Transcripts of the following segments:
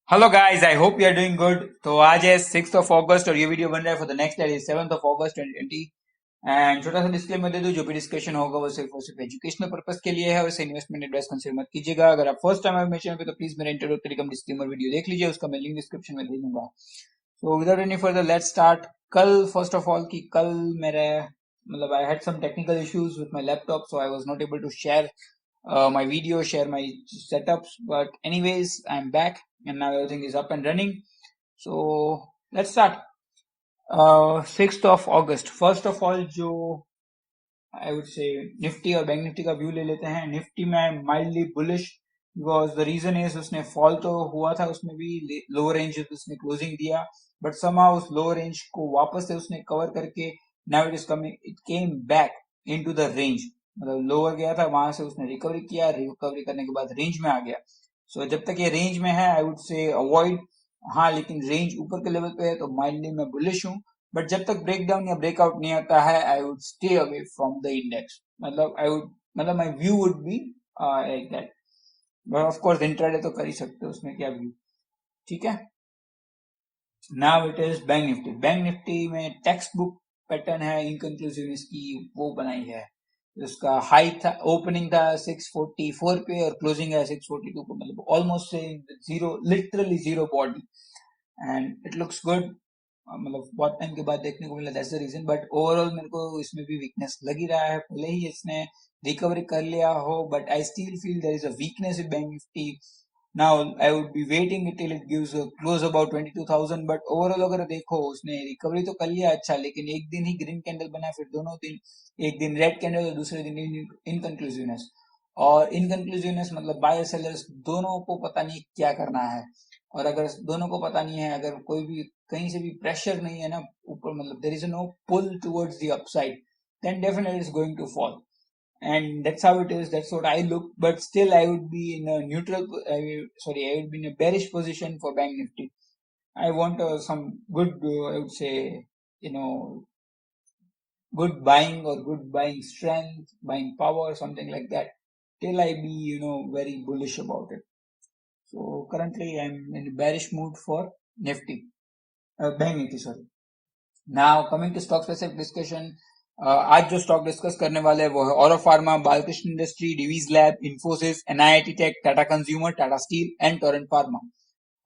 Hello guys, I hope you are doing good. तो आज है 6 अगस्त और ये वीडियो बन रहा है for the next day 7 August 2020। And छोटा सा डिस्क्लेमर दे दूं, जो भी डिस्कशन होगा वो सिर्फ और सिर्फ एजुकेशनल पर्पस के लिए है। वैसे इन्वेस्टमेंट एडवाइस कंसिडर मत कीजिएगा। अगर आप फर्स्ट टाइम आए मेरे चैनल पे तो प्लीज मेरा इंट्रोडक्टरी कम डिस्क्लेमर वीडियो देख लीजिए, उसका मैं लिंक डिस्क्रिप्शन में दे दूंगा। So without any further let's start. कल फर्स्ट ऑफ ऑल की कल मेरे I had some technical issues with my laptop, so I was not able to share my video, share my setups. But anyways, I'm back and now everything is up and running. So let's start. 6th of August. First of all, जो I would say Nifty और bank Nifty का view ले लेते हैं। Nifty में mildly bullish because the reason is उसने fall तो हुआ था, उसमें भी लोअर रेंज उसने क्लोजिंग दिया, बट समहाउ उस लोअर रेंज को वापस से उसने कवर करके now it is coming, it came back into the range. मतलब लोअर गया था, वहां से उसने रिकवरी किया, रिकवरी करने के बाद रेंज में आ गया। सो जब तक ये रेंज में है आई वुड से अवॉइड। हाँ, लेकिन रेंज ऊपर के लेवल पे है तो माइल्डली मैं बुलिश हूँ। बट जब तक ब्रेक डाउन या ब्रेकआउट नहीं आता है I would stay away from the index. My view would be like that. But of course intraday तो कर ही सकते हो, उसमें क्या व्यू। ठीक है। Now it is bank Nifty. Bank Nifty में टेक्स्ट बुक पैटर्न है, इनकंक्लूसिवनेस की वो बनाई है। उसका हाई था, ओपनिंग था 644 पे और क्लोजिंग है 642 पे, मतलब almost zero, literally zero body. And it looks good. बहुत टाइम के बाद देखने को मिला, that's the reason. But overall मेरे को इसमें भी वीकनेस लग ही रहा है, भले ही इसने रिकवरी कर लिया हो, but I still feel there is a weakness in bank Nifty. Now I would be waiting till it gives close about 22,000। बट ओवरऑल अगर देखो, उसने रिकवरी तो कर लिया अच्छा, लेकिन एक दिन ही ग्रीन कैंडल बना, फिर दोनों दिन एक दिन रेड कैंडल और दूसरे दिन इनकंक्लूसिवनेस। और इनकंक्लूसिवनेस मतलब बायर सेलर्स दोनों को पता नहीं क्या करना है। और अगर दोनों को पता नहीं है, अगर कोई भी कहीं से भी प्रेशर नहीं है ना ऊपर, मतलब there is no pull towards the upside, then definitely it's going to fall. And that's how it is, that's what I look. But still I would be in a neutral, I would be in a bearish position for bank nifty. I want some good, I would say, you know, good buying or good buying strength, buying power, something like that, till I be, very bullish about it. So currently I'm in a bearish mood for nifty, bank nifty sorry. Now coming to stock specific discussion. आज जो stock discuss करने वाले हैं वो है Auro pharma, Balkrishna industry, Divi's lab, Infosys, NIT tech, Tata consumer, Tata steel and Torrent pharma.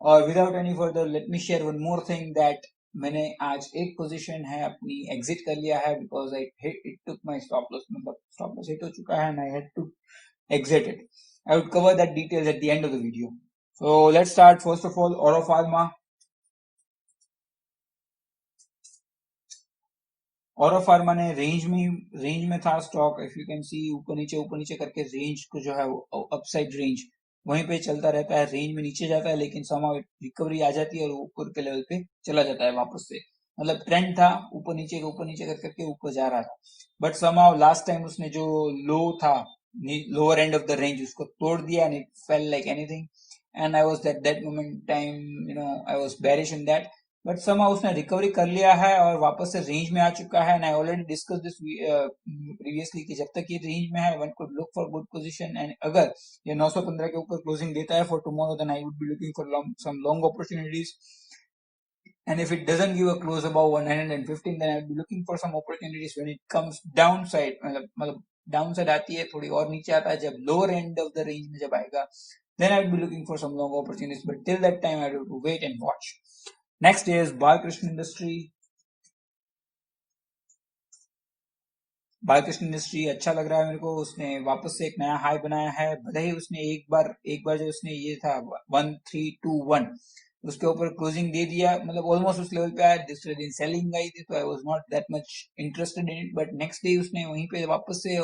और without any further let me share one more thing that मैंने आज एक पोजीशन है अपनी एग्जिट कर लिया है because I it took my stop loss, मतलब स्टॉप लॉस हिट हो चुका है and I had to exit it. I would cover that details at the end of the video. So let's start. First of all, Oro Pharma. Oro Pharma ने range में था stock, if you can see ऊपर नीचे करके range को जो है वो अपसाइड रेंज वहीं पे चलता रहता है। रेंज में नीचे जाता है लेकिन समाउ रिकवरी आ जाती है और ऊपर के लेवल पे चला जाता है वापस से। मतलब ट्रेंड था ऊपर नीचे कर करके ऊपर जा रहा था, बट समाउ लास्ट टाइम उसने जो लो था, lower end of the range, उसको तोड़ दिया and it fail like anything. And I was at that moment time, I was bearish in that. But समा उसने रिकवरी कर लिया है और वापस से रेंज में आ चुका है। And I already discuss this previously कि जब तक ये रेंज में है one could look for good position. And अगर ये 915 के ऊपर क्लोजिंग देता है for tomorrow, then I would be looking for some long opportunities. And if it doesn't give a close above 115, then I will be looking for some opportunities when it comes downside. मतलब downside आती है थोड़ी और नीचे आता है जब lower end of the range में जब आएगा, then I will be looking for some long opportunities. But till that time, I have to wait and watch. Next is Balkrishna Industry. Balkrishna industry अच्छा लग रहा है मेरे को। उसने वापस से एक नया हाई बनाया है, भले ही उसने एक बार जो उसने ये था 1321 उसके ऊपर क्लोजिंग दे दिया, मतलब ऑलमोस्ट उस लेवल पे आया। दूसरे दिन सेलिंग आई थी तो आई was not that much interested in it, but next day उसने वहीं पे वापस से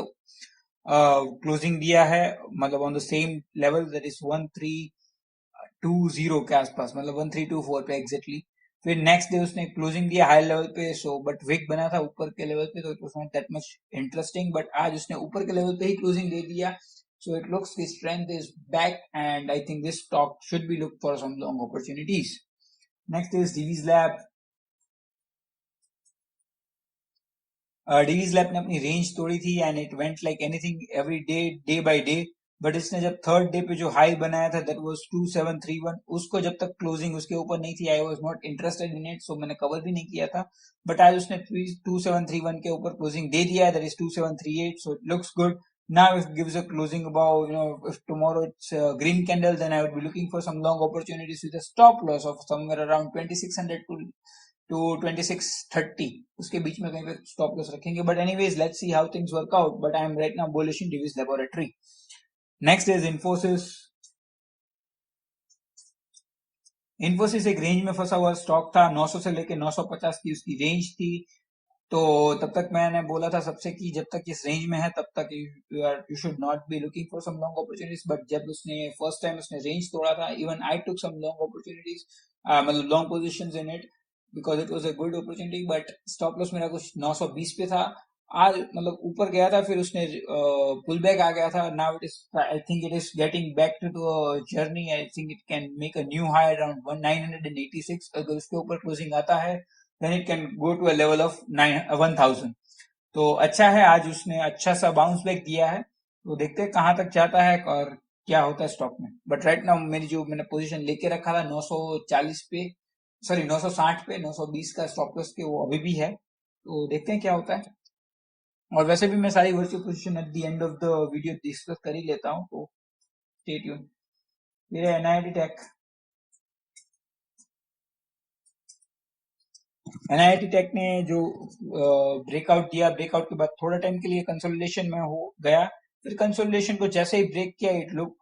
क्लोजिंग दिया है, मतलब on the same level, that is 1320 के आसपास, मतलब 1324 पे एग्जैक्टली। फिर नेक्स्ट डे उसने क्लोजिंग दिया हाई लेवल पे, सो बट विक बना था ऊपर के लेवल पे तो it was not that much interesting. But आज उसने ऊपर के लेवल पे ही क्लोजिंग दे दिया, so it looks the strength is back and I think this stock should be looked for some long opportunities. Next is Divi's Lab. Divi's Lab ने अपनी range तोड़ी थी and it went like anything every day, day by day. But इसने जब third day पे जो high बनाया था दैट वाज 2731, उसको जब तक क्लोजिंग उसके ऊपर नहीं थी I was not interested in it, so मैंने कवर भी नहीं किया था। बट आज उसने 2731 के ऊपर क्लोजिंग दे दिया है, that is 2738, so it looks good. Now if it gives a closing about, if tomorrow it's a green candle, then I would be looking for some long opportunities with a stop loss of somewhere around 2600 to 2630, उसके बीच में कहीं पे stop loss रखेंगे। But anyways let's see how things work out, but I am right now bullish in Divis laboratory. Next is Infosys. Infosys एक range में फंसा हुआ stock था, 900 से लेके 950 की उसकी रेंज थी। तो तब तक मैंने बोला था सबसे कि जब तक इस रेंज में है तब तक you should not be looking for some long opportunities. But जब उसने फर्स्ट टाइम उसने रेंज तोड़ा था, even I took some long opportunities, मतलब long positions in it because it was a good opportunity. But stop loss मेरा कुछ 920 पे था। आज मतलब ऊपर गया था, फिर उसने पुल बैक आ गया था। Now it is, I think it is getting back to journey. I think it can make a new high around 986। अगर उसके ऊपर क्लोजिंग आता है then it can go to a level of 1000। तो अच्छा है, आज उसने अच्छा सा बाउंस बैक दिया है। तो देखते हैं कहां तक जाता है और क्या होता है स्टॉक में। बट राइट नाउ मेरी जो मैंने पोजीशन लेके रखा था 940 पे, सॉरी 960 पे, 920 का स्टॉप लॉस के, वो अभी भी है। तो देखते हैं क्या होता है। और वैसे भी मैं सारी virtual position at the end of the video discuss कर ही लेता हूँ, तो स्टे ट्यून। फिर एनआईटी टेक। एनआईटी टेक ने जो ब्रेकआउट दिया, ब्रेकआउट के बाद थोड़ा टाइम के लिए कंसोलिडेशन में हो गया। फिर कंसोलिडेशन को जैसे ही ब्रेक किया, इट लुक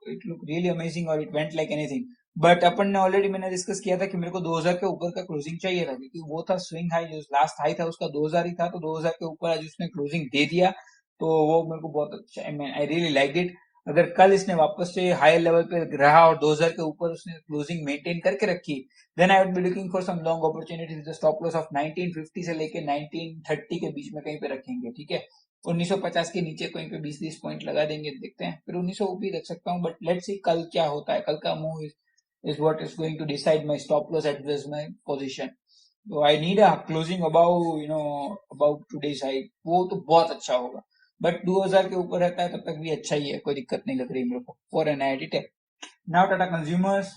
रियली अमेजिंग और it went like anything. But अपन ने ऑलरेडी, मैंने डिस्कस किया था कि मेरे को 2000 के ऊपर का क्लोजिंग चाहिए था, क्योंकि वो था स्विंग हाई, जो लास्ट हाई था उसका 2000 ही था। तो 2000 के ऊपर आज उसने क्लोजिंग दे दिया, तो वो मेरे को बहुत अच्छा, आई रियली लाइक इट। अगर कल इसने वापस से हायर लेवल पे रहा और 2000 के ऊपर उसने क्लोजिंग मेंटेन करके रखी, then I would be looking for some long opportunities with stop loss of 1950 से लेके 1930 के बीच में कहीं पे रखेंगे, ठीक है। 1950 के नीचे कहीं पे 20-30 पॉइंट लगा देंगे, देखते हैं। फिर 1900 भी रख सकता हूँ, बट लेट्स सी कल क्या होता है। कल का move is what is going to decide my stop loss at this my position. तो I need a closing about today's high, वो तो बहुत अच्छा होगा। बट 2000 के ऊपर रहता है तब तक भी अच्छा ही है, कोई दिक्कत नहीं लग रही मेरे को for NIT tech. Now Tata consumers.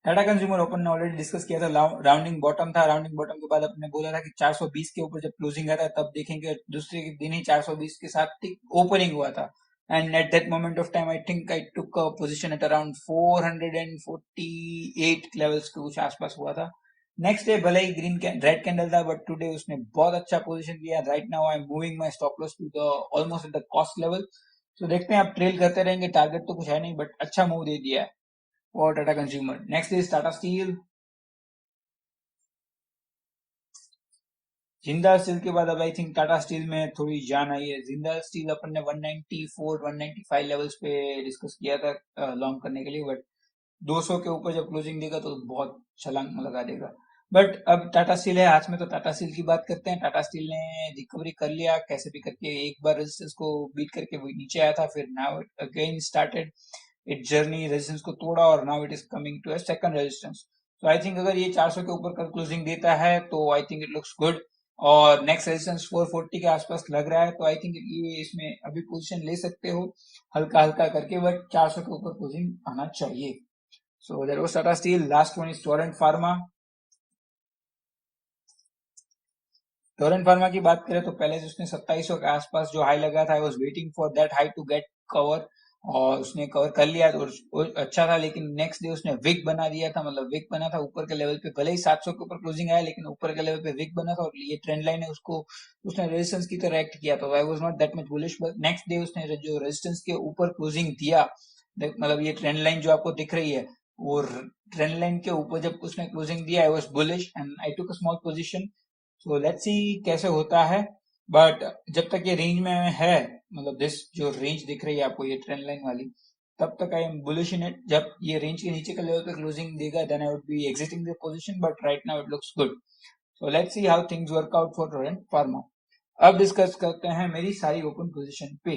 Tata consumer open ने ऑलरेडी डिस्कस किया था, राउंडिंग बॉटम था। राउंडिंग बॉटम के बाद अपने बोला था कि 420 के ऊपर जब क्लोजिंग आता है तब देखेंगे। दूसरे दिन ही 420 के साथ ठीक ओपनिंग हुआ था, and at that moment of time I think I took a position at around 448 levels के कुछ आसपास हुआ था। नेक्स्ट डे भले ही रेड कैंडल था, बट टुडे उसने बहुत अच्छा पोजीशन लिया। Right now I am moving my stop loss to the almost at the cost level. तो देखते हैं, आप ट्रेल करते रहेंगे, टारगेट तो कुछ है नहीं, बट अच्छा मूव दे दिया है for Tata Consumer. Next is Tata Steel. Jindal steel के बाद अब आई थिंक टाटा स्टील में थोड़ी जान आई है। जिंदाल स्टील अपन ने 194 195 लेवल्स पे डिस्कस किया था लॉन्ग करने के लिए, बट 200 के ऊपर जब क्लोजिंग देगा तो बहुत छलांग लगा देगा। बट अब टाटा स्टील है हाथ में, तो टाटा स्टील की बात करते हैं। टाटा स्टील ने रिकवरी कर लिया कैसे भी करके, एक बार रेजिस्टेंस को बीट करके वो नीचे आया था, फिर now it again started it journey, resistance को तोड़ा और now it is coming to a second resistance. तो आई थिंक अगर ये 400 के ऊपर कल क्लोजिंग देता है तो I think it looks good, और नेक्स्ट रेजिस्टेंस 440 के आसपास लग रहा है। तो आई थिंक ये इसमें अभी पोजीशन ले सकते हो हल्का हल्का करके, बट 400 के ऊपर क्लोजिंग आना चाहिए। So that was Tata Steel. Last one is Torrent Pharma. Torrent pharma की बात करें तो पहले से उसने 2700 के आसपास जो हाई लगा था, I was waiting for that high to get cover, और उसने कवर कर लिया तो अच्छा था। लेकिन नेक्स्ट डे उसने विक बना दिया था, मतलब विक बना था ऊपर के लेवल पे, भले ही 700 के ऊपर क्लोजिंग आया लेकिन ऊपर के लेवल पे विक बना था, और ये ट्रेंड लाइन है उसको उसने रेजिस्टेंस की तरह एक्ट किया। तो आई was not that much bullish, but next day उसने जो रेजिस्टेंस के ऊपर क्लोजिंग दिया, मतलब ये ट्रेंड लाइन जो आपको दिख रही है, वो ट्रेंड लाइन के ऊपर जब उसने क्लोजिंग दिया, I was bullish and I took a small position. So let's सी कैसे होता है। बट जब तक ये रेंज में है, मतलब दिस जो रेंज दिख रही है आपको ये ट्रेंड लाइन वाली, तब तक I am bullish in it. जब ये रेंज के नीचे का लेवल पे क्लोजिंग देगा then I would be exiting the position, but right now it looks good. So let's see how things work out for Torrent Pharma. अब डिस्कस करते हैं मेरी सारी ओपन पोजीशन पे।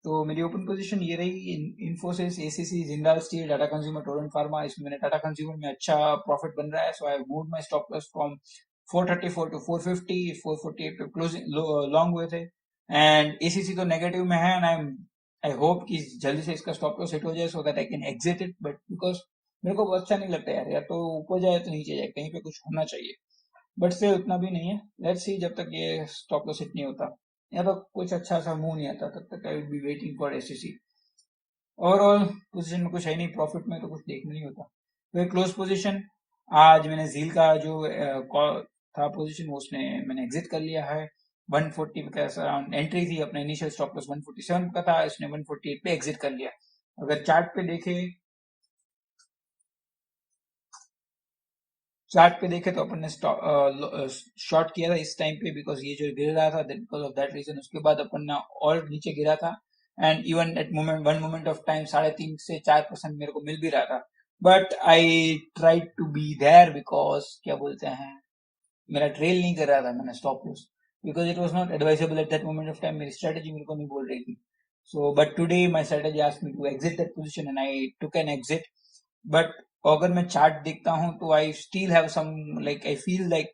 तो मेरी ओपन पोजीशन ये रही, Infosys, ACC, Jindal steel, Tata consumer, Torrent pharma. इसमें मैंने टाटा कंज्यूमर में अच्छा प्रॉफिट बन रहा है, so I move my stop loss from 434 to 450, 448 पे क्लोजिंग लॉन्ग हुए थे। एंड एसीसी तो नेगेटिव में है एंड आई होप कि जल्दी से इसका स्टॉप लॉस हिट हो जाए so that I can exit it, but because मेरे को बहुत अच्छा नहीं लगता यार, या तो ऊपर जाए तो नीचे जाए, कहीं पे कुछ होना चाहिए, बट से उतना भी नहीं है। लेट्स सी जब तक ये स्टॉप लॉस हिट नहीं होता या तो कुछ अच्छा सा मूव नहीं आता तब तक I will be waiting for SCC. Overall position में कुछ है नहीं, प्रॉफिट में तो कुछ देखना नहीं होता। तो क्लोज पोजीशन आज मैंने झील का जो था पोजीशन वो उसने मैंने एग्जिट कर लिया है। 140 के अराउंड एंट्री थी, अपना इनिशियल स्टॉप लॉस 147 का था, इसने 148 पे एग्जिट कर लिया। अगर चार्ट पे देखे तो अपन ने शॉर्ट किया था इस टाइम पे, बिकॉज ये जो गिर रहा था बिकॉज ऑफ दैट रीजन, उसके बाद अपन ने और नीचे गिरा था and even at moment one moment of time 3.5 से 4% मेरे को मिल भी रहा था, but I try to be there because क्या बोलते हैं, मेरा ट्रेल नहीं कर रहा था मैंने stop loss, because it was not advisable at that moment of time, मेरी स्ट्रेटेजी मेरे को नहीं बोल रही थी। So but today my strategy asked me to exit that position and I took an exit. But अगर मैं चार्ट देखता हूँ तो I still have some like I feel like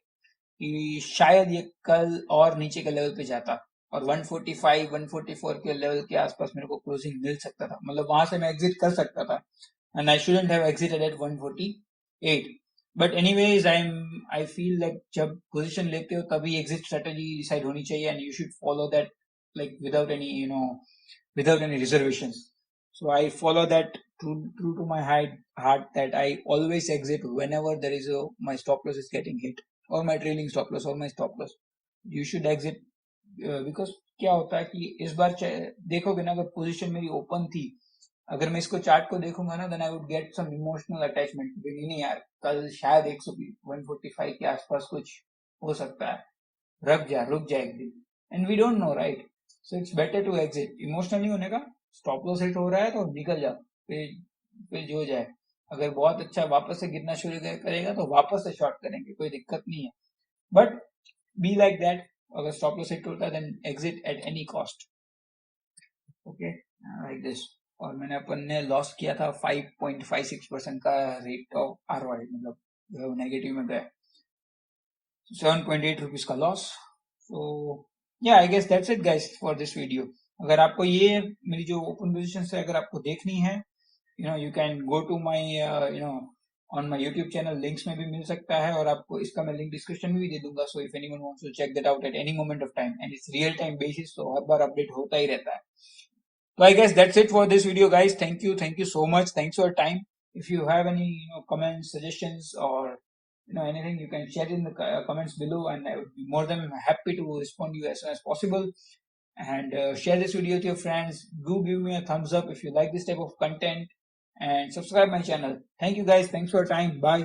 कि शायद ये कल और नीचे के लेवल पे जाता और 145 144 के लेवल के आसपास मेरे को क्लोजिंग मिल सकता था, मतलब वहां से मैं एग्जिट कर सकता था and I shouldn't have exited at 148। But anyways I feel like जब पोजीशन लेते हो तभी एग्जिट स्ट्रेटेजी डिसाइड होनी चाहिए and you should follow that like without any without any reservations. So I follow that true to my heart that I always exit whenever there is my stop loss is getting hit or my trailing stop loss or my stop loss. You should exit because क्या होता है कि इस बार देखोगे ना, अगर position मेरी open थी, अगर मैं इसको चार्ट को देखूंगा ना then I would get some emotional attachment, नहीं यार कल शायद 145 के आसपास कुछ हो सकता है, रुक जा एक दिन, and we don't know right. So it's better to exit, emotional नहीं होने का, स्टॉप लॉस हिट हो रहा है तो निकल जाओ, फिर जो जाए। अगर बहुत अच्छा वापस से गिरना शुरू करेगा तो वापस से शॉर्ट करेंगे, कोई दिक्कत नहीं है, बट बी लाइक दैट, अगर स्टॉप लॉस हिट होता है then exit at any cost, okay like this. और मैंने अपन ने लॉस किया था 5.56% का रेट ऑफ आरओआई, मतलब नेगेटिव में गया, 7.8 रुपीज का loss. So yeah I guess that's it guys for this video. अगर आपको ये मेरी जो ओपन पोजीशन है अगर आपको देखनी है, you can go to my on my YouTube channel, links में भी मिल सकता है और आपको इसका मैं लिंक डिस्क्रिप्शन में भी दे दूंगा। So if anyone wants to check that out at any moment of time and it's real time basis, तो हर बार अपडेट होता ही रहता है। So I guess that's it for this video, guys. Thank you so much. Thanks for your time. If you have any comments, suggestions, or anything, you can share in the comments below, and I would be more than happy to respond to you as soon as possible. And share this video with your friends. Do give me a thumbs up if you like this type of content, and subscribe my channel. Thank you, guys. Thanks for your time. Bye.